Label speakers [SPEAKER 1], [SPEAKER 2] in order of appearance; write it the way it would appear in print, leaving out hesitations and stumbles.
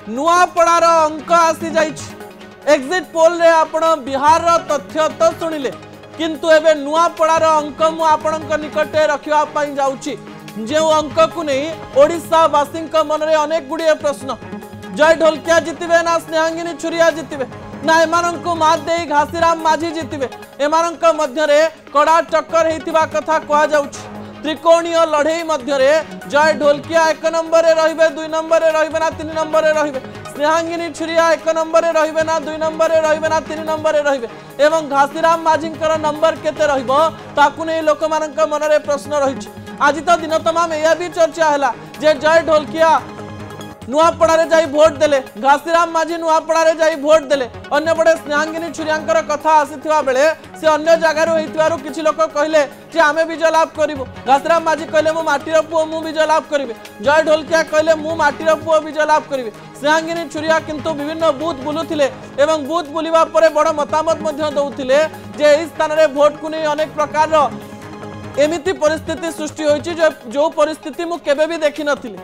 [SPEAKER 1] नुआपड़ार अंक आसी जाइछि। एग्जिट पोल रे आपण बिहार रो तथ्य तो सुनिले किंतु एबे नुआपड़ार अंक मु आपणक निकटे रखिया पई जाउछि जे अंक को नहीं ओडिशा वासी मन रे अनेक गुड़िए प्रश्न। जय ढोलकिया जितबे ना स्नेहांगिनी छुरिया जितबे ना एमानंकु मात देई घासीराम माझी जितबे एमानंक मध्य रे कड़ा टक्कर हेतिबा कथा कहा जाउछि। त्रिकोणीय लड़ई मध्य रे जय ढोलकिया 1 नंबर रे रहिबे 2 नंबर रे रहिबे ना 3 नंबर रे रहिबे स्नेहांगिनी छुरिया 1 नंबर रे रहिबे ना 2 नंबर रे रहिबे ना 3 नंबर रे रहिबे एवं घासीराम माझींकर नंबर केते रहिबो ताकु नै लोक मानक मन रे प्रश्न रहिछि। आज तो दिन तमाम यह भी चर्चा है जे जय ढोलकिया नुआपड़ा जाई भोट देले घासीराम माझी नुआपड़ा जाई भोट देले अन्यपटे स्नेहांगिनी छुरियांकर कथा आसीथिबा बेले से अन्य जगार होइतिबारु किछि लोक कहले जे आमे विजय लाभ करिवो। घासीराम माझी कहले मु माटीर पुओ मु विजय लाभ करिवे। जय ढोलकिया कहले मु माटीर पुओ विजय लाभ करिवे। स्नेहांगिनी छुरिया किंतु विभिन्न बूथ बुलुथिले एवं बूथ बुलिबा परे बड़ मतामत मध्य दउथिले जे एई स्थान रे भोट को नै अनेक प्रकार एमिति परिस्थिति सृष्टि होइछि जो परिस्थिति मु केबे भी देखि नथिले।